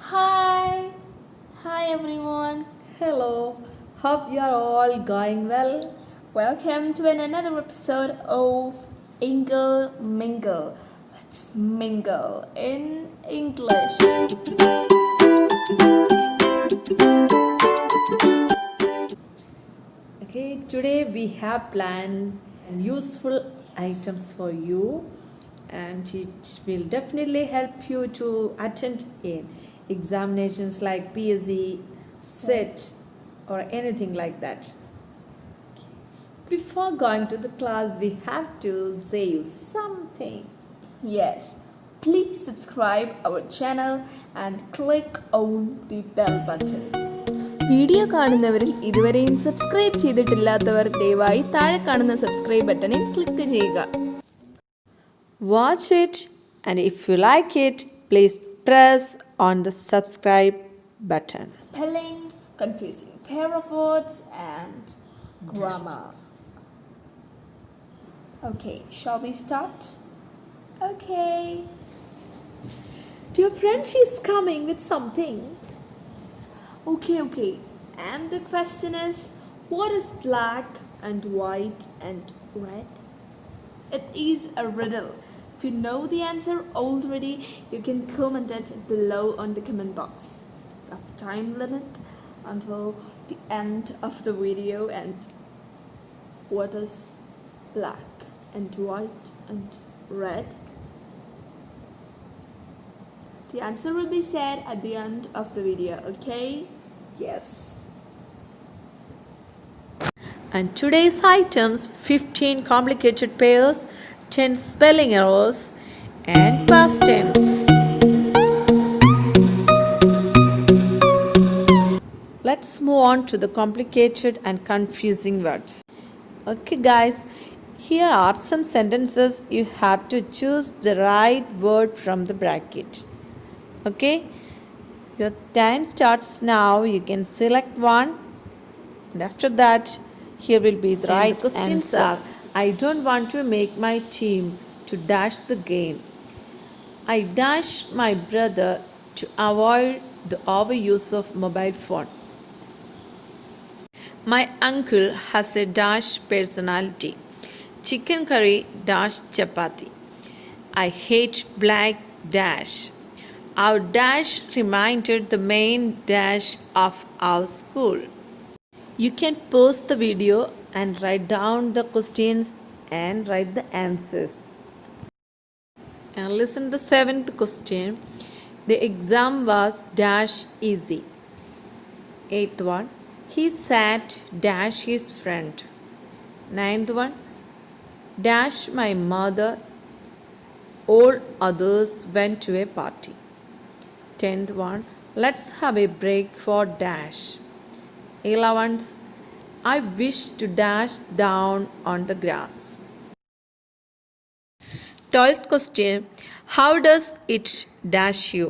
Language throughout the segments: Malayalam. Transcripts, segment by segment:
Hi, hi everyone. Hello, hope you are all going well. Welcome to another episode of Ingle Mingle. Let's mingle in English. Okay, today we have planned useful items for you, and it will definitely help you to attend in examinations like PSC, SET, or anything like that. Before going to the class, we have to say you something. Yes, please subscribe our channel and click on the bell button. Video കാണുന്നവരിൽ ഇതുവരെയും സബ്സ്ക്രൈബ് ചെയ്തിട്ടില്ലാത്തവർ ദയവായി താഴെ കാണുന്ന സബ്സ്ക്രൈബ് ബട്ടണിൽ ക്ലിക്ക് ചെയ്യുക. Watch it, and if you like it, please press on the subscribe button. Spelling, confusing pair of words, and grammar. Okay, shall we start? Okay. Dear friend, she's coming with something. Okay. And the question is, what is black and white and red? It is a riddle. If you know the answer already, you can comment it below on the comment box. We have time limit until the end of the video. And what is black and white and red? The answer will be said at the end of the video, okay? Yes. And today's items 15 complicated pairs, 10 spelling errors, and past tense. Let's move on to the complicated and confusing words. Okay, guys, here are some sentences. You have to choose the right word from the bracket. Okay, your time starts now. You can select one, and after that here will be the right questions answer. Are, I don't want to make my team to dash the game. I dash my brother to avoid the overuse of mobile phone. My uncle has a dash personality. Chicken curry dash chapati. I hate black dash. Our dash reminded the main dash of our school. You can pause the video and write down the questions and write the answers. And listen to the 7th question. The exam was dash easy. 8th one. He sat dash his friend. 9th one. Dash my mother. All others went to a party. 10th one. Let's have a break for dash. 11th. I wish to dash down on the grass. 12th question. How does it dash you?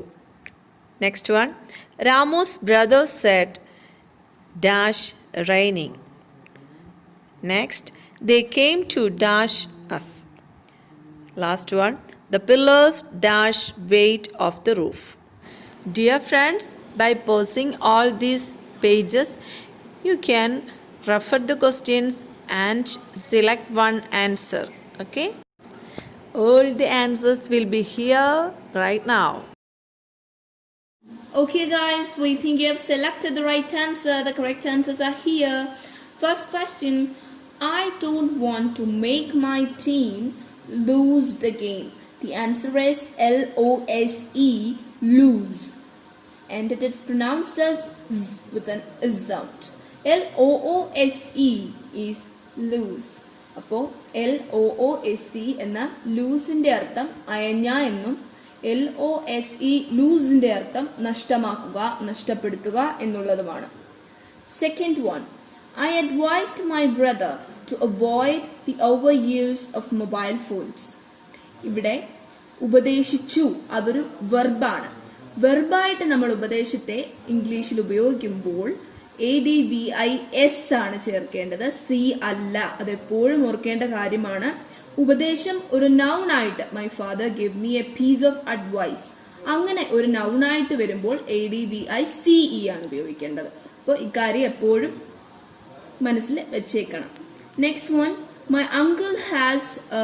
Next one. Ramu's brother said dash raining. Next. They came to dash us. Last one. The pillars dash weight of the roof. Dear friends, by pausing all these pages, you can refer the questions and select one answer. Okay? All the answers will be here right now. Okay guys, we think you have selected the right answer. The correct answers are here. First question, I don't want to make my team lose the game. The answer is L-O-S-E, lose. And it is pronounced as Z with an Z sound. L-O-O-S-E is lose. അപ്പോൾ LOOSE എന്ന ലൂസിൻ്റെ അർത്ഥം അയഞ്ഞ എന്നും LOSE ലൂസിൻ്റെ അർത്ഥം നഷ്ടമാക്കുക, നഷ്ടപ്പെടുത്തുക എന്നുള്ളതുമാണ്. Second one, I advised my brother to avoid the overuse of mobile phones. ഇവിടെ ഉപദേശിച്ചു, അതൊരു വെർബാണ്. വെർബായിട്ട് നമ്മൾ ഉപദേശത്തെ ഇംഗ്ലീഷിൽ ഉപയോഗിക്കുമ്പോൾ ADVIS ആണ് ചേർക്കേണ്ടത്, C അല്ല. അതെപ്പോഴും ഓർക്കേണ്ട കാര്യമാണ്. ഉപദേശം ഒരു നൗൺ ആയിട്ട് my father give me a piece of advice, അങ്ങനെ ഒരു നൗണായിട്ട് വരുമ്പോൾ ADVICE ആണ് ഉപയോഗിക്കേണ്ടത്. അപ്പോൾ ഇക്കാര്യം എപ്പോഴും മനസ്സിൽ വെച്ചേക്കണം. Next one, my uncle has A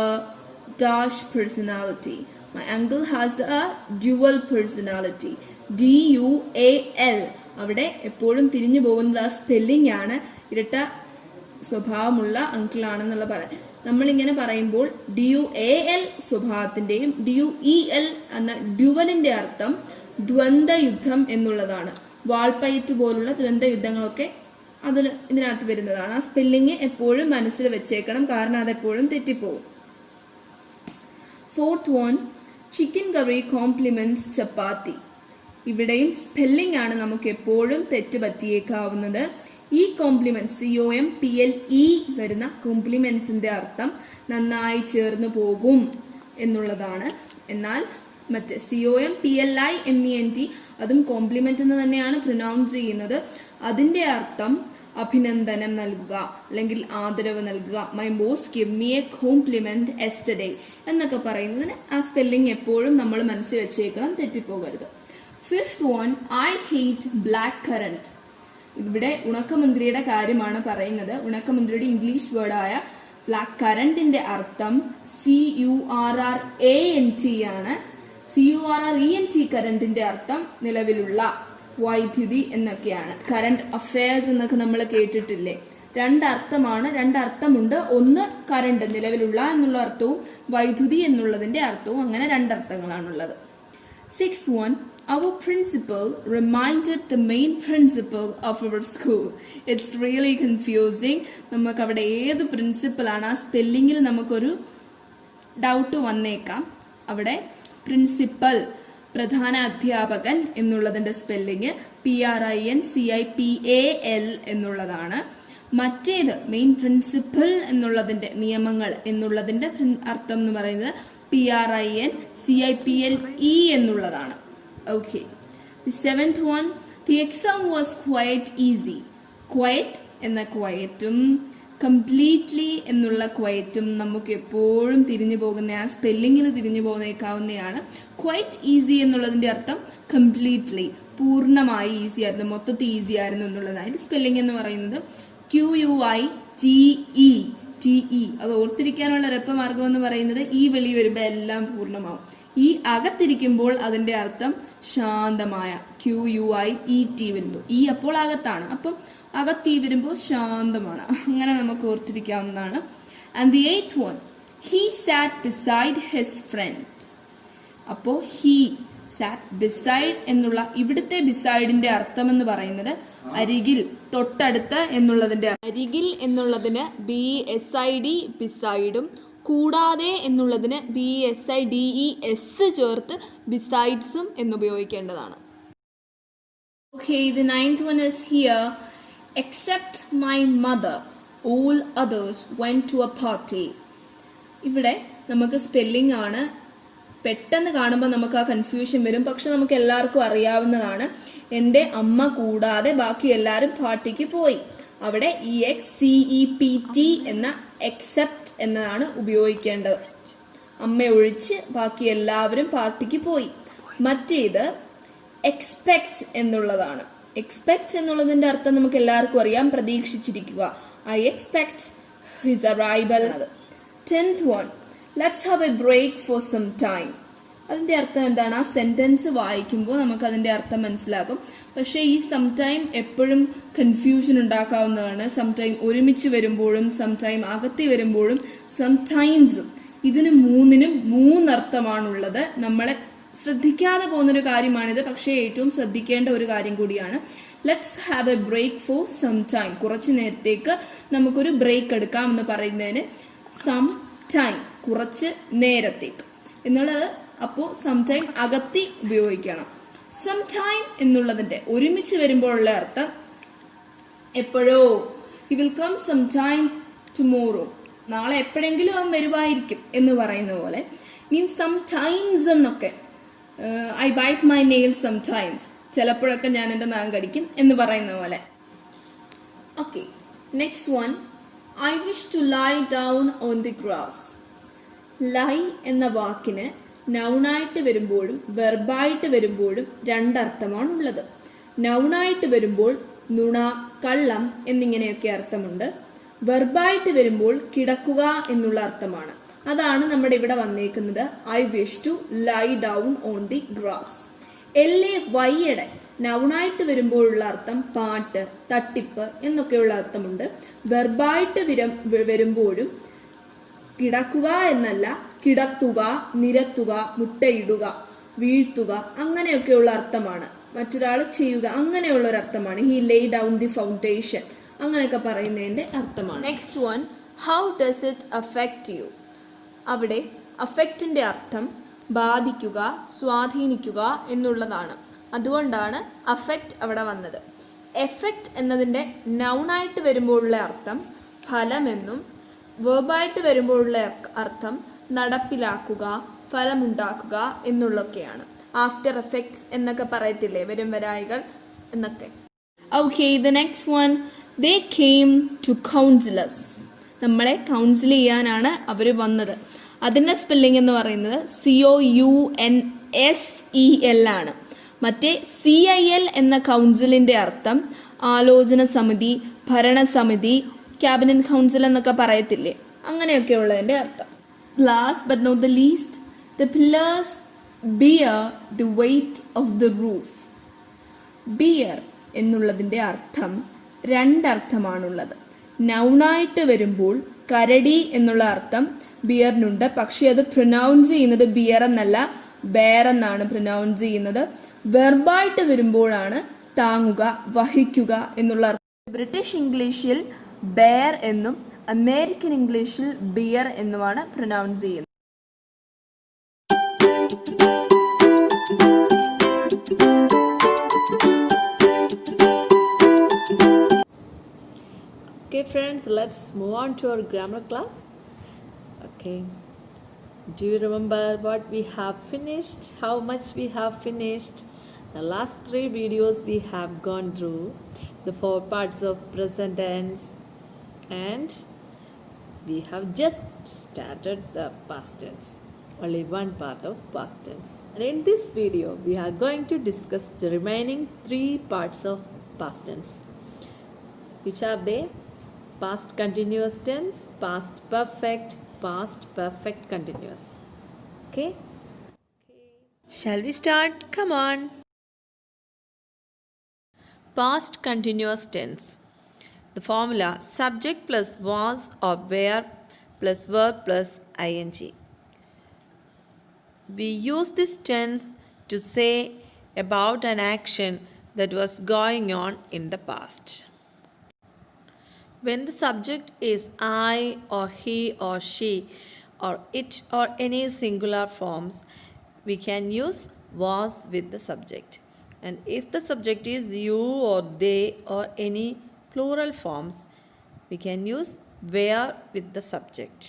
dash personality. My uncle has A dual personality. DUAL. അവിടെ എപ്പോഴും തിരിഞ്ഞു പോകുന്നത് ആ സ്പെല്ലിംഗ് ആണ്. ഇരട്ട സ്വഭാവമുള്ള അങ്കിൾ ആണെന്നുള്ള പറയാം. നമ്മളിങ്ങനെ പറയുമ്പോൾ DUAL സ്വഭാവത്തിന്റെയും DUEL എന്ന ഡ്യുവലിന്റെ അർത്ഥം ദ്വന്ദ്വ യുദ്ധം എന്നുള്ളതാണ്. വാൾപ്പയറ്റ് പോലുള്ള ദ്വന്ദ്വ യുദ്ധങ്ങളൊക്കെ ഇതിനകത്ത് വരുന്നതാണ്. ആ സ്പെല്ലിംഗ് എപ്പോഴും മനസ്സിൽ വെച്ചേക്കണം, കാരണം അതെപ്പോഴും തെറ്റിപ്പോകും. ഫോർത്ത് വൺ, ചിക്കൻ കറി കോംപ്ലിമെന്റ്സ് ചപ്പാത്തി. ഇവിടെയും സ്പെല്ലിംഗ് ആണ് നമുക്ക് എപ്പോഴും തെറ്റ് പറ്റിയേക്കാവുന്നത്. ഈ കോംപ്ലിമെന്റ്സ് COMPLE വരുന്ന കോംപ്ലിമെന്റ്സിന്റെ അർത്ഥം നന്നായി ചേർന്ന് പോകും എന്നുള്ളതാണ്. എന്നാൽ മറ്റേ COMPLIMENT അതും കോംപ്ലിമെന്റ് എന്ന് തന്നെയാണ് പ്രൊനൗൺസ് ചെയ്യുന്നത്. അതിന്റെ അർത്ഥം അഭിനന്ദനം നൽകുക അല്ലെങ്കിൽ ആദരവ് നൽകുക. My boss give me a compliment yesterday എന്നൊക്കെ പറയുന്നതിന് ആ സ്പെല്ലിംഗ് എപ്പോഴും നമ്മൾ മനസ്സിൽ വെച്ചേക്കണം, തെറ്റിപ്പോകരുത്. Fifth one, I hate black currant. ഇവിടെ ഉണക്കമുന്തിരിയുടെ കാര്യമാണ് പറയുന്നത്. ഉണക്കമുന്തിരിയുടെ ഇംഗ്ലീഷ് വേർഡായ ബ്ലാക്ക് കറന്റിന്റെ അർത്ഥം CURRANT ആണ്. CURRENT കറന്റിന്റെ അർത്ഥം നിലവിലുള്ള വൈദ്യുതി എന്നൊക്കെയാണ്. കറന്റ് അഫയേഴ്സ് എന്നൊക്കെ നമ്മൾ കേട്ടിട്ടില്ലേ? രണ്ടർത്ഥമുണ്ട്. ഒന്ന് കറന്റ് നിലവിലുള്ള എന്നുള്ള അർത്ഥവും വൈദ്യുതി എന്നുള്ളതിന്റെ അർത്ഥവും, അങ്ങനെ രണ്ടർത്ഥങ്ങളാണുള്ളത്. 6th one, our principal reminded the main principal of our school. It's really confusing. നമുക്ക് അവിടെ ഏത് പ്രിൻസിപ്പൽ ആണ്, ആ സ്പെല്ലിങ്ങിൽ നമുക്കൊരു ഡൗട്ട് വന്നേക്കാം. അവിടെ പ്രിൻസിപ്പൽ പ്രധാന അധ്യാപകൻ എന്നുള്ളതിന്റെ സ്പെല്ലിങ് PRINCIPAL എന്നുള്ളതാണ്. മറ്റേത് മെയിൻ പ്രിൻസിപ്പൽ എന്നുള്ളതിന്റെ നിയമങ്ങൾ എന്നുള്ളതിന്റെ അർത്ഥം എന്ന് പറയുന്നത് PRINCIPLE എന്നുള്ളതാണ്. Okay. The 7th one, the exam was quite easy. Quite എന്ന ക്വയറ്റും കംപ്ലീറ്റ്ലി എന്നുള്ള ക്വയറ്റും നമുക്ക് എപ്പോഴും തിരിഞ്ഞു പോകുന്ന, ആ സ്പെല്ലിങ്ങിൽ തിരിഞ്ഞു പോകുന്നേക്കാവുന്നതാണ്. ക്വൈറ്റ് ഈസി എന്നുള്ളതിന്റെ അർത്ഥം കംപ്ലീറ്റ്ലി, പൂർണ്ണമായി ഈസി ആയിരുന്നു, മൊത്തത്തിൽ ഈസി ആയിരുന്നു എന്നുള്ളതായിട്ട്. സ്പെല്ലിംഗ് എന്ന് പറയുന്നത് QUITE. അത് ഓർത്തിരിക്കാനുള്ള എളുപ്പമാർഗം എന്ന് പറയുന്നത് ഈ വെളി വരുമ്പോൾ എല്ലാം പൂർണ്ണമാവും. ഈ അകത്തിരിക്കുമ്പോൾ അതിന്റെ അർത്ഥം ശാന്തമായ, QUIET വരുമ്പോൾ ഈ അപ്പോൾ അകത്താണ്, അപ്പം അകത്തി വരുമ്പോൾ ശാന്തമാണ്. അങ്ങനെ നമുക്ക് ഓർത്തിരിക്കാവുന്നതാണ്. And the 8th one, he sat beside his friend. അപ്പോൾ he sat beside എന്നുള്ള ഇവിടുത്തെ ബിസൈഡിന്റെ അർത്ഥം എന്ന് പറയുന്നത് അരികിൽ, തൊട്ടടുത്ത് എന്നുള്ളതിന്റെ. അരികിൽ എന്നുള്ളതിന് BSID ബിസൈഡും, കൂടാതെ എന്നുള്ളതിന് BSIDES ചേർത്ത് ബിസൈഡ്സും എന്നുപയോഗിക്കേണ്ടതാണ്. Okay, the 9th one is here. Except my mother, all others went to a party. ഇവിടെ നമുക്ക് സ്പെല്ലിംഗ് ആണ്. പെട്ടെന്ന് കാണുമ്പോൾ നമുക്ക് ആ കൺഫ്യൂഷൻ വരും, പക്ഷെ നമുക്ക് എല്ലാവർക്കും അറിയാവുന്നതാണ്. എൻ്റെ അമ്മ കൂടാതെ ബാക്കി എല്ലാവരും പാർട്ടിക്ക് പോയി. അവിടെ EXCEPT എന്ന എക്സെപ്റ്റ് എന്നതാണ് ഉപയോഗിക്കേണ്ടത്. അമ്മ ഒഴിച്ച് ബാക്കി എല്ലാവരും പാർട്ടിക്ക് പോയി. മറ്റേത് എക്സ്പെക്ട് എന്നുള്ളതാണ്. എക്സ്പെക്ട് എന്നുള്ളതിന്റെ അർത്ഥം നമുക്ക് എല്ലാവർക്കും അറിയാം, പ്രതീക്ഷിച്ചിരിക്കുക. I expect his arrival. 10th one, let's have a break for some time. അതിന്റെ അർത്ഥം എന്താണ്? ആ സെന്റൻസ് വായിക്കുമ്പോൾ നമുക്ക് അതിന്റെ അർത്ഥം മനസ്സിലാകും. പക്ഷേ ഈ സം ടൈം എപ്പോഴും കൺഫ്യൂഷൻ ഉണ്ടാക്കാവുന്നതാണ്. സം ടൈം ഒരുമിച്ച് വരുമ്പോഴും സം ടൈം അകത്തി വരുമ്പോഴും സം ടൈംസും, ഇതിന് മൂന്നിനും മൂന്നർത്ഥമാണുള്ളത്. നമ്മളെ ശ്രദ്ധിക്കാതെ പോകുന്നൊരു കാര്യമാണിത്, പക്ഷേ ഏറ്റവും ശ്രദ്ധിക്കേണ്ട ഒരു കാര്യം കൂടിയാണ്. Let's have a break for some time. കുറച്ചു നേരത്തേക്ക് നമുക്കൊരു ബ്രേക്ക് എടുക്കാം എന്ന് പറയുന്നതിന് സം ടൈം, കുറച്ച് നേരത്തേക്ക് എന്നുള്ളത്. അപ്പോൾ സം ടൈം അകത്തി ഉപയോഗിക്കണം. സം ടൈം എന്നുള്ളതിന്റെ ഒരുമിച്ച് വരുമ്പോഴുള്ള അർത്ഥം എപ്പോഴോ, he will come some time tomorrow, നാളെ എപ്പോഴെങ്കിലും അവൻ വരുമായിരിക്കും എന്ന് പറയുന്ന പോലെ. ഇനി സം ടൈംസ് എന്നൊക്കെ, I bite my nails sometimes, ചിലപ്പോഴൊക്കെ ഞാൻ എൻ്റെ നഖം കടിക്കും എന്ന് പറയുന്ന പോലെ. Okay, next one, I wish to lie down on the grass. Lie എന്ന വാക്കിന് നൗണായിട്ട് വരുമ്പോഴും വെർബായിട്ട് വരുമ്പോഴും രണ്ടർത്ഥമാണുള്ളത്. നൗണായിട്ട് വരുമ്പോൾ നുണ, കള്ളം എന്നിങ്ങനെയൊക്കെ അർത്ഥമുണ്ട്. വെർബായിട്ട് വരുമ്പോൾ കിടക്കുക എന്നുള്ള അർത്ഥമാണ്. അതാണ് നമ്മുടെ ഇവിടെ വന്നേക്കുന്നത് I wish to lie down on the grass. LAYയുടെ നൗണായിട്ട് വരുമ്പോഴുള്ള അർത്ഥം പാട്ട്, തട്ടിപ്പ് എന്നൊക്കെയുള്ള അർത്ഥമുണ്ട്. വെർബായിട്ട് വരുമ്പോഴും കിടക്കുക എന്നല്ല, കിടത്തുക, നിരത്തുക, മുട്ടയിടുക, വീഴ്ത്തുക അങ്ങനെയൊക്കെയുള്ള അർത്ഥമാണ്. മറ്റൊരാൾ ചെയ്യുക അങ്ങനെയുള്ള ഒരു അർത്ഥമാണ്. He Leh down the foundation അങ്ങനെയൊക്കെ പറയുന്നതിന്റെ അർത്ഥമാണ്. Next one, how does it affect U? അവിടെ അഫക്റ്റിന്റെ അർത്ഥം ബാധിക്കുക, സ്വാധീനിക്കുക എന്നുള്ളതാണ്. അതുകൊണ്ടാണ് അഫക്റ്റ് അവിടെ വന്നത്. എഫക്റ്റ് എന്നതിൻ്റെ നൗണായിട്ട് വരുമ്പോഴുള്ള അർത്ഥം ഫലമെന്നും വേർബായിട്ട് വരുമ്പോഴുള്ള അർത്ഥം നടപ്പിലാക്കുക, ഫലമുണ്ടാക്കുക എന്നുള്ളൊക്കെയാണ്. ആഫ്റ്റർ എഫക്ട്സ് എന്നൊക്കെ പറയത്തില്ലേ, വരും വരായികൾ എന്നൊക്കെ. Okay, the next one, they came to council us. നമ്മളെ കൗൺസിൽ ചെയ്യാനാണ് അവർ വന്നത്. അതിൻ്റെ സ്പെല്ലിംഗ് എന്ന് പറയുന്നത് COUNSEL ആണ്. മറ്റേ CIL എന്ന കൗൺസിലിന്റെ അർത്ഥം ആലോചന സമിതി, ഭരണസമിതി, ക്യാബിനറ്റ് കൗൺസിൽ എന്നൊക്കെ പറയത്തില്ലേ, അങ്ങനെയൊക്കെ ഉള്ളതിന്റെ അർത്ഥം. Last but not the least, the pillars bear the weight of the roof. Bear എന്നുള്ളതിന്റെ അർത്ഥം രണ്ടർത്ഥമാണുള്ളത്. നൗണായിട്ട് വരുമ്പോൾ കരടി എന്നുള്ള അർത്ഥം ബിയറിനുണ്ട്. പക്ഷെ അത് പ്രൊനൗൺസ് ചെയ്യുന്നത് ബിയർ എന്നല്ല, ബെയർ എന്നാണ് പ്രൊനൗൺസ് ചെയ്യുന്നത്. വെർബായിട്ട് വരുമ്പോഴാണ് താങ്ങുക, വഹിക്കുക എന്നുള്ള അർത്ഥം. ബ്രിട്ടീഷ് ഇംഗ്ലീഷിൽ ബെയർ എന്നും അമേരിക്കൻ ഇംഗ്ലീഷിൽ ബിയർ എന്നുമാണ് പ്രൊനൗൺസ് ചെയ്യുന്നത്. Okay friends, let's move on to our grammar class. Okay, do you remember what we have finished, how much we have finished? The last 3 videos we have gone through the 4 parts of present tense, and we have just started the past tense, only one part of past tense. And in this video we are going to discuss the remaining 3 parts of past tense. Which are they? Past continuous tense, past perfect, past perfect continuous. Okay? Shall we start? Come on. Past continuous tense. The formula: subject plus was or were plus verb plus ing. We use this tense to say about an action that was going on in the past. When the subject is I or he or she or it or any singular forms, we can use was with the subject. And if the subject is you or they or any plural forms, we can use were with the subject.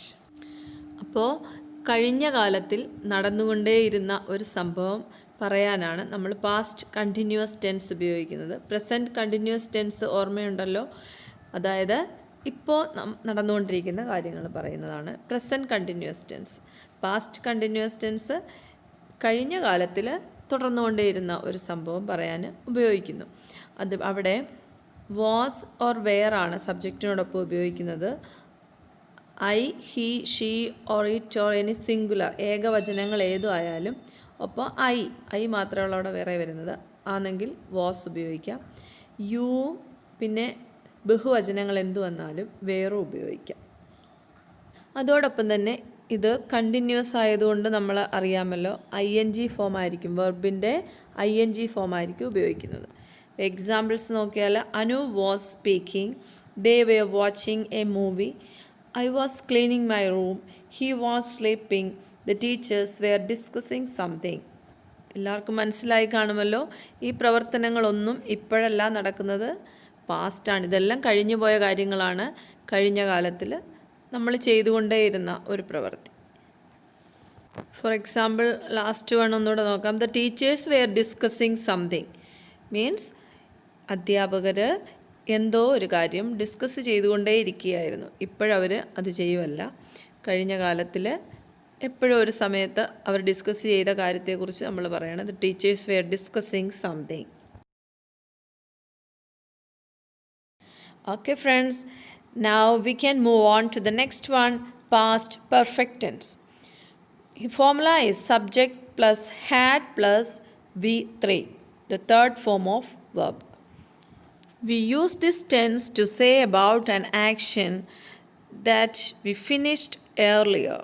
അപ്പോൾ കഴിഞ്ഞ കാലത്തിൽ നടന്നുകൊണ്ടേയിരുന്ന ഒരു സംഭവം പറയാനാണ് നമ്മൾ പാസ്റ്റ് കണ്ടിന്യൂസ് ടെൻസ് ഉപയോഗിക്കുന്നത്. പ്രസൻറ്റ് കണ്ടിന്യൂസ് ടെൻസ് ഓർമ്മയുണ്ടല്ലോ, അതായത് ഇപ്പോൾ നടന്നുകൊണ്ടിരിക്കുന്ന കാര്യങ്ങൾ പറയുന്നതാണ് present continuous tense. Past continuous tense കഴിഞ്ഞ കാലത്തിൽ തുടർന്നുകൊണ്ടേയിരുന്ന ഒരു സംഭവം പറയാൻ ഉപയോഗിക്കുന്നു. അത് അവിടെ വാസ് ഓർ വെയർ ആണ് സബ്ജക്റ്റിനോടൊപ്പം ഉപയോഗിക്കുന്നത്. I, he, she or it or any singular ഏകവചനങ്ങൾ ഏതും ആയാലും ഒപ്പം ഐ മാത്രമുള്ള അവിടെ വേറെ വരുന്നത് ആണെങ്കിൽ വാസ് ഉപയോഗിക്കാം. യു, പിന്നെ ബഹുവചനങ്ങൾ എന്തു വന്നാലും വേറെ ഉപയോഗിക്കാം. അതോടൊപ്പം തന്നെ ഇത് കണ്ടിന്യൂസ് ആയതുകൊണ്ട് നമ്മൾ അറിയാമല്ലോ ING ഫോം ആയിരിക്കും, വെർബിൻ്റെ ING ഫോം ആയിരിക്കും ഉപയോഗിക്കുന്നത്. എക്സാമ്പിൾസ് നോക്കിയാൽ Anu was speaking, they were watching a movie, I was cleaning my room, he was sleeping, the teachers were discussing something. എല്ലാവർക്കും മനസ്സിലായി കാണുമല്ലോ. ഈ പ്രവർത്തനങ്ങളൊന്നും ഇപ്പോഴല്ല നടക്കുന്നത്, പാസ്റ്റാണ്. ഇതെല്ലാം കഴിഞ്ഞു പോയ കാര്യങ്ങളാണ്, കഴിഞ്ഞ കാലത്തിൽ നമ്മൾ ചെയ്തുകൊണ്ടേയിരുന്ന ഒരു പ്രവൃത്തി. ഫോർ എക്സാമ്പിൾ ലാസ്റ്റ് വൺ ഒന്നുകൂടെ നോക്കാം. The teachers were discussing something means അധ്യാപകർ എന്തോ ഒരു കാര്യം ഡിസ്കസ് ചെയ്തുകൊണ്ടേ ഇരിക്കുകയായിരുന്നു. ഇപ്പോഴവർ അത് ചെയ്യുമല്ല, കഴിഞ്ഞ കാലത്തിൽ എപ്പോഴും ഒരു സമയത്ത് അവർ ഡിസ്കസ് ചെയ്ത കാര്യത്തെക്കുറിച്ച് നമ്മൾ പറയണം. The teachers were discussing something. Okay friends, now we can move on to the next one, past perfect tense. The formula is subject plus had plus V3, the third form of verb. We use this tense to say about an action that we finished earlier.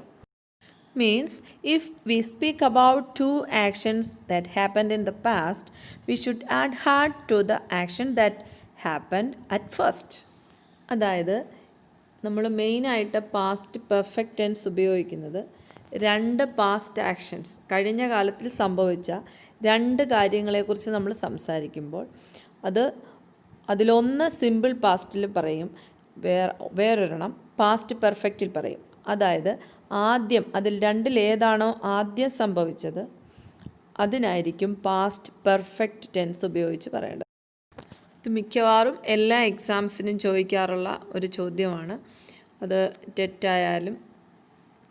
Means if we speak about two actions that happened in the past, we should add had to the action that happened at first. അതായത് നമ്മൾ മെയിനായിട്ട് പാസ്റ്റ് പെർഫെക്റ്റ് ടെൻസ് ഉപയോഗിക്കുന്നത് രണ്ട് പാസ്റ്റ് ആക്ഷൻസ്, കഴിഞ്ഞ കാലത്തിൽ സംഭവിച്ച രണ്ട് കാര്യങ്ങളെക്കുറിച്ച് നമ്മൾ സംസാരിക്കുമ്പോൾ അതിലൊന്ന് സിമ്പിൾ പാസ്റ്റിൽ പറയും, വേറൊരെണ്ണം പാസ്റ്റ് പെർഫെക്റ്റിൽ പറയും. അതായത് ആദ്യം അതിൽ രണ്ടിലേതാണോ ആദ്യം സംഭവിച്ചത് അതിനായിരിക്കും പാസ്റ്റ് പെർഫെക്റ്റ് ടെൻസ് ഉപയോഗിച്ച് പറയേണ്ടത്. ഇത് മിക്കവാറും എല്ലാ എക്സാംസിനും ചോദിക്കാറുള്ള ഒരു ചോദ്യമാണ്. അത് ടെറ്റായാലും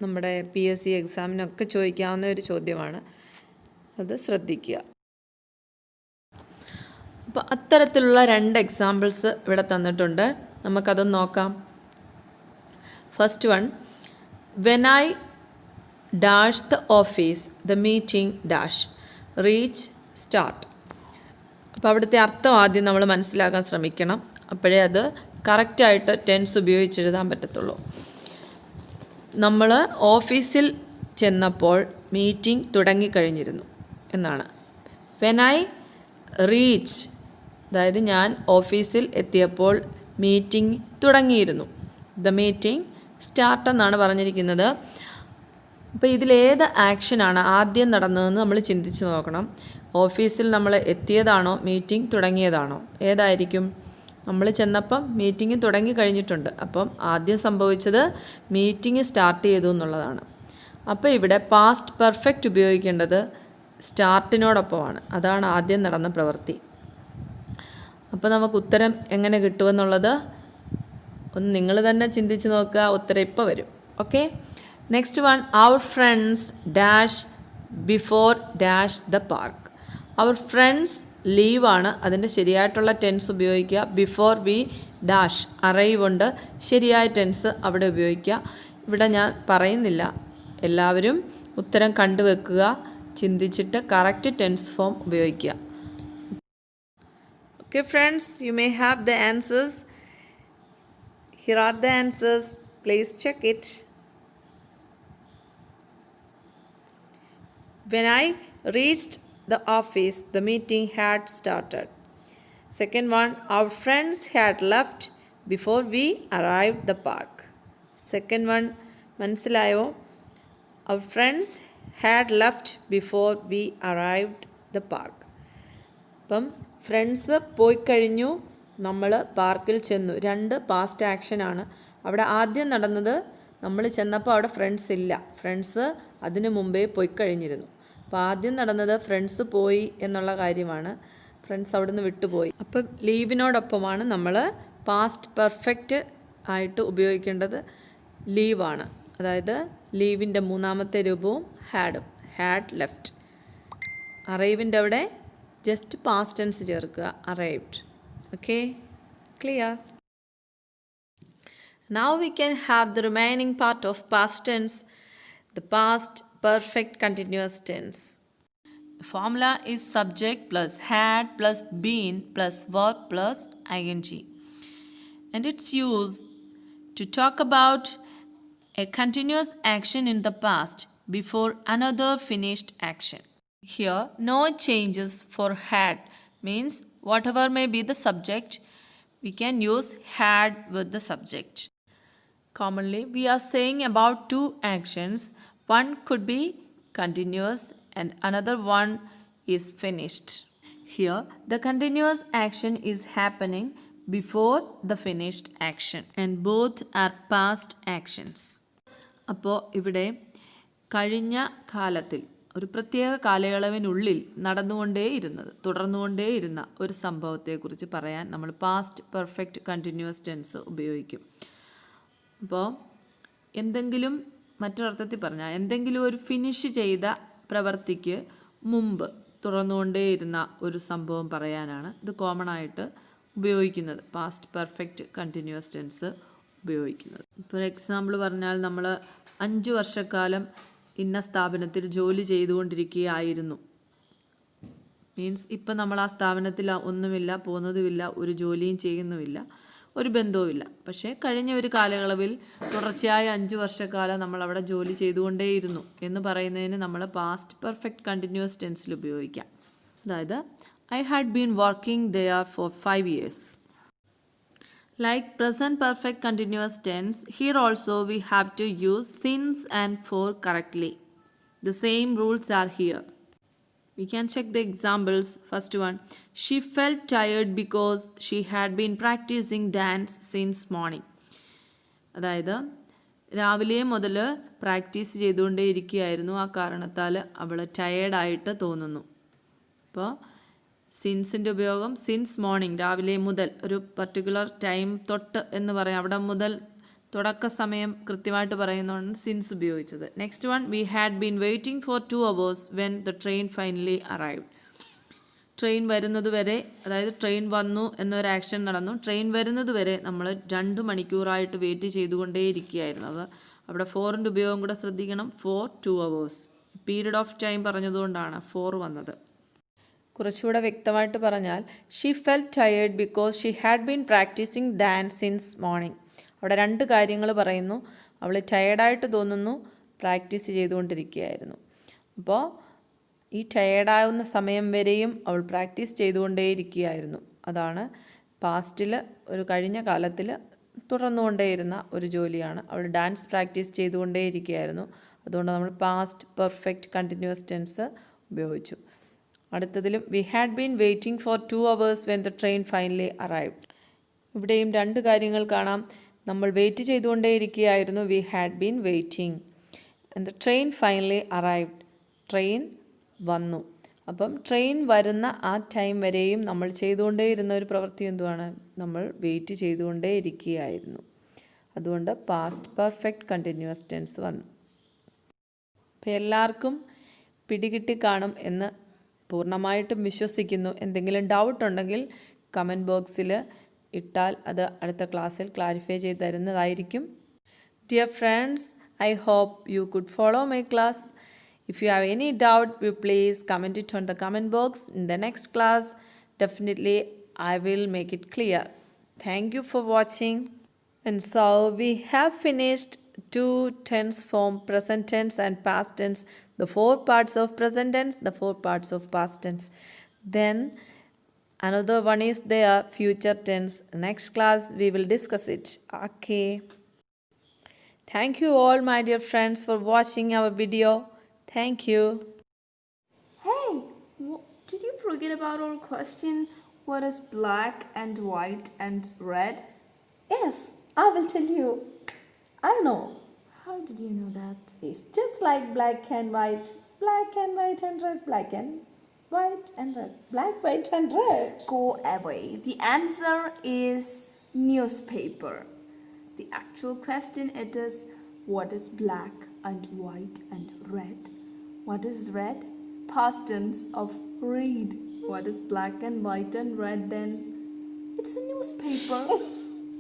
നമ്മുടെ PSC എക്സാമിനൊക്കെ ചോദിക്കാവുന്ന ഒരു ചോദ്യമാണ്. അത് ശ്രദ്ധിക്കുക. അപ്പോൾ അത്തരത്തിലുള്ള രണ്ട് എക്സാമ്പിൾസ് ഇവിടെ തന്നിട്ടുണ്ട്. നമുക്കതൊന്ന് നോക്കാം. First one, when I dash the office, the meeting dash reach start. അപ്പോൾ അവിടുത്തെ അർത്ഥം ആദ്യം നമ്മൾ മനസ്സിലാക്കാൻ ശ്രമിക്കണം. അപ്പോഴേ അത് കറക്റ്റായിട്ട് ടെൻസ് ഉപയോഗിച്ച് എഴുതാൻ പറ്റത്തുള്ളൂ. നമ്മൾ ഓഫീസിൽ ചെന്നപ്പോൾ മീറ്റിംഗ് തുടങ്ങിക്കഴിഞ്ഞിരുന്നു എന്നാണ്. വെൻ ഐ റീച്ച്, അതായത് ഞാൻ ഓഫീസിൽ എത്തിയപ്പോൾ മീറ്റിംഗ് തുടങ്ങിയിരുന്നു. ദ മീറ്റിംഗ് സ്റ്റാർട്ട് എന്നാണ് പറഞ്ഞിരിക്കുന്നത്. അപ്പോൾ ഇതിലേത് ആക്ഷനാണ് ആദ്യം നടന്നതെന്ന് നമ്മൾ ചിന്തിച്ച് നോക്കണം. ഓഫീസിൽ നമ്മൾ എത്തിയതാണോ മീറ്റിംഗ് തുടങ്ങിയതാണോ? ഏതായിരിക്കും? നമ്മൾ ചെന്നപ്പം മീറ്റിംഗ് തുടങ്ങി കഴിഞ്ഞിട്ടുണ്ട്. അപ്പം ആദ്യം സംഭവിച്ചത് മീറ്റിംഗ് സ്റ്റാർട്ട് ചെയ്തു എന്നുള്ളതാണ്. അപ്പോൾ ഇവിടെ പാസ്റ്റ് പെർഫെക്റ്റ് ഉപയോഗിക്കേണ്ടത് സ്റ്റാർട്ടിനോടൊപ്പമാണ്. അതാണ് ആദ്യം നടന്ന പ്രവൃത്തി. അപ്പോൾ നമുക്ക് ഉത്തരം എങ്ങനെ കിട്ടുമെന്നുള്ളത് ഒന്ന് നിങ്ങൾ തന്നെ ചിന്തിച്ച് നോക്കുക. ഉത്തരം ഇപ്പോൾ വരും. Okay, next one, our friends dash before dash the park. Our friends ലീവാണ്, അതിൻ്റെ ശരിയായിട്ടുള്ള ടെൻസ് ഉപയോഗിക്കുക. ബിഫോർ വി ഡാഷ് അറൈവ് ഉണ്ട്, ശരിയായ ടെൻസ് അവിടെ ഉപയോഗിക്കുക. ഇവിടെ ഞാൻ പറയുന്നില്ല, എല്ലാവരും ഉത്തരം കണ്ടുവെക്കുക, ചിന്തിച്ചിട്ട് കറക്റ്റ് ടെൻസ് ഫോം ഉപയോഗിക്കുക. Okay friends, you may have the answers. Here are the answers, please check it. When I reached the office, the meeting had started. Second one, our friends had left before we arrived the park. Second one, മനസ്സിലായോ? Our friends had left before we arrived the park. അപ്പം ഫ്രണ്ട്സ് പോയി കഴിഞ്ഞു, നമ്മൾ പാർക്കിൽ ചെന്നു. രണ്ട് പാസ്റ്റ് ആക്ഷനാണ്. അവിടെ ആദ്യം നടന്നത് നമ്മൾ ചെന്നപ്പോൾ അവിടെ ഫ്രണ്ട്സ് ഇല്ല, ഫ്രണ്ട്സ് അതിനു മുമ്പേ പോയി കഴിഞ്ഞിരുന്നു. അപ്പോൾ ആദ്യം നടന്നത് ഫ്രണ്ട്സ് പോയി എന്നുള്ള കാര്യമാണ്, ഫ്രണ്ട്സ് അവിടെ നിന്ന് വിട്ടുപോയി. അപ്പം ലീവിനോടൊപ്പമാണ് നമ്മൾ പാസ്റ്റ് പെർഫെക്റ്റ് ആയിട്ട് ഉപയോഗിക്കേണ്ടത് ലീവാണ്. അതായത് ലീവിൻ്റെ മൂന്നാമത്തെ രൂപവും ഹാഡും, ഹാഡ് ലെഫ്റ്റ്. അറൈവിൻ്റെ അവിടെ ജസ്റ്റ് പാസ്റ്റ് ടെൻസ് ചേർക്കുക, arrived. Okay, clear? Now we can have the remaining part of past tense, the past perfect continuous tense. The formula is subject plus had plus been plus verb plus ing. And it's used to talk about a continuous action in the past before another finished action. Here, no changes for had means whatever may be the subject, we can use had with the subject. Commonly, we are saying about two actions. One could be continuous and another one is finished. Here, the continuous action is happening before the finished action and both are past actions. അപ്പോൾ ഇവിടെ കഴിഞ്ഞ കാലത്തിൽ ഒരു പ്രത്യേക കാലയളവിനുള്ളിൽ തുടർന്നുകൊണ്ടേയിരുന്ന ഒരു സംഭവത്തെക്കുറിച്ച് പറയാൻ നമ്മൾ പാസ്റ്റ് പെർഫെക്റ്റ് കണ്ടിന്യൂസ് ടെൻസ് ഉപയോഗിക്കും. അപ്പോൾ എന്തെങ്കിലും മറ്റൊരർത്ഥത്തിൽ പറഞ്ഞാൽ എന്തെങ്കിലും ഒരു ഫിനിഷ് ചെയ്ത പ്രവൃത്തിക്ക് മുമ്പ് തുറന്നുകൊണ്ടേയിരുന്ന ഒരു സംഭവം പറയാനാണ് ഇത് കോമൺ ആയിട്ട് ഉപയോഗിക്കുന്നത്, പാസ്റ്റ് പെർഫെക്റ്റ് കണ്ടിന്യൂസ് ടെൻസ് ഉപയോഗിക്കുന്നത്. ഇപ്പോൾ എക്സാമ്പിൾ പറഞ്ഞാൽ നമ്മൾ 5 വർഷക്കാലം ഇന്ന സ്ഥാപനത്തിൽ ജോലി ചെയ്തുകൊണ്ടിരിക്കുകയായിരുന്നു. മീൻസ് ഇപ്പം നമ്മൾ ആ സ്ഥാപനത്തിൽ ഒന്നുമില്ല, പോകുന്നതുമില്ല, ഒരു ജോലിയും ചെയ്യുന്നുമില്ല, ഒരു ബന്ധവുമില്ല. പക്ഷേ കഴിഞ്ഞ ഒരു കാലയളവിൽ തുടർച്ചയായ 5 വർഷക്കാലം നമ്മൾ അവിടെ ജോലി ചെയ്തുകൊണ്ടേയിരുന്നു എന്ന് പറയുന്നതിന് നമ്മൾ പാസ്റ്റ് പെർഫെക്റ്റ് കണ്ടിന്യൂസ് ടെൻസിൽ ഉപയോഗിക്കാം. അതായത് I had been working there for 5 years. Like present perfect continuous tense, here also we have to use since and for correctly. The same rules are here. We can check the examples. First one, she felt tired because she had been practicing dance since morning. അതായത് രാവിലെ മുതൽ പ്രാക്ടീസ് ചെയ്തുകൊണ്ടേ ഇരിക്കുകയായിരുന്നു, ആ കാരണത്താൽ അവൾ ടയേർഡായിട്ട് തോന്നുന്നു. അപ്പോൾ സിൻസിൻ്റെ ഉപയോഗം സിൻസ് മോർണിംഗ്, രാവിലെ മുതൽ, ഒരു പർട്ടിക്കുലർ ടൈം തൊട്ട് എന്ന് പറയാം, അവിടെ മുതൽ തുടക്ക സമയം കൃത്യമായിട്ട് പറയുന്നതാണ് സിൻസ് ഉപയോഗിച്ചത്. Next one, V had been waiting for 2 hours when the train finally arrived. Train വരുന്നത് വരെ, അതായത് ട്രെയിൻ വന്നു എന്നൊരു ആക്ഷൻ നടന്നു, ട്രെയിൻ വരുന്നത് വരെ നമ്മൾ 2 മണിക്കൂറായിട്ട് വെയിറ്റ് ചെയ്തുകൊണ്ടേയിരിക്കുകയായിരുന്നു. അത് അവിടെ ഫോറിൻ്റെ ഉപയോഗം കൂടെ ശ്രദ്ധിക്കണം. For 2 hours, period of time പറഞ്ഞതുകൊണ്ടാണ് 4 വന്നത്. കുറച്ചുകൂടെ വ്യക്തമായിട്ട് പറഞ്ഞാൽ she felt tired because she had been practising dance since morning. അവിടെ 2 കാര്യങ്ങൾ പറയുന്നു. അവൾ ടയേർഡായിട്ട് തോന്നുന്നു, പ്രാക്ടീസ് ചെയ്തുകൊണ്ടിരിക്കുകയായിരുന്നു. അപ്പോൾ ഈ ടയേർഡാവുന്ന സമയം വരെയും അവൾ പ്രാക്ടീസ് ചെയ്തുകൊണ്ടേയിരിക്കുകയായിരുന്നു. അതാണ് പാസ്റ്റിൽ, ഒരു കഴിഞ്ഞ കാലത്തിൽ തുടർന്നുകൊണ്ടേയിരുന്ന ഒരു ജോലിയാണ്. അവൾ ഡാൻസ് പ്രാക്ടീസ് ചെയ്തുകൊണ്ടേയിരിക്കുകയായിരുന്നു. അതുകൊണ്ട് നമ്മൾ പാസ്റ്റ് പെർഫെക്റ്റ് കണ്ടിന്യൂസ് ടെൻസ് ഉപയോഗിച്ചു. അടുത്തതിലും we had been waiting for 2 hours when the train finally arrived. ഇവിടെയും 2 കാര്യങ്ങൾ കാണാം. നമ്മൾ വെയിറ്റ് ചെയ്തുകൊണ്ടേയിരിക്കുകയായിരുന്നു, we had been waiting. And the train finally arrived, train വന്നു. അപ്പം ട്രെയിൻ വരുന്ന ആ ടൈം വരെയും നമ്മൾ ചെയ്തുകൊണ്ടേയിരുന്ന ഒരു പ്രവൃത്തി എന്തുവാണ്? നമ്മൾ വെയിറ്റ് ചെയ്തുകൊണ്ടേയിരിക്കുകയായിരുന്നു. അതുകൊണ്ട് പാസ്റ്റ് പെർഫെക്റ്റ് കണ്ടിന്യൂസ് ടെൻസ് വന്നു. അപ്പോൾ എല്ലാവർക്കും പിടികിട്ടി കാണും എന്ന് പൂർണ്ണമായിട്ടും വിശ്വസിക്കുന്നു. എന്തെങ്കിലും ഡൗട്ട് ഉണ്ടെങ്കിൽ കമൻറ്റ് ബോക്സിൽ ഇട്ടാൽ അത് അടുത്ത ക്ലാസ്സിൽ ക്ലാരിഫൈ ചെയ്ത് തരുന്നതായിരിക്കും. Dear friends, I hope you could follow my class. If you have any doubt, you please comment it on the comment box. In the next class, definitely I will make it clear. Thank you for watching. And so we have finished 2 tense form, present tense and past tense, the 4 parts of present tense, the 4 parts of past tense. Then another one is there, future tense. Next class we will discuss it. Okay. Thank you all my dear friends for watching our video. Thank you. Hey, did you forget about our question? What is black and white and red? Yes, I will tell you. I know. How did you know that? It's just like black and white and red, black and white and red, black, white and red. Go away. The answer is newspaper. The actual question it is, what is black and white and red? What is red? Past tense of read. What is black and white and red then? It's a newspaper.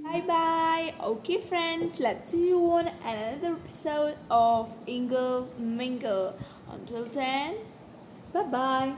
Bye bye. Okay friends, let's see you on another episode of Ingle Mingle. Until then, Bye bye.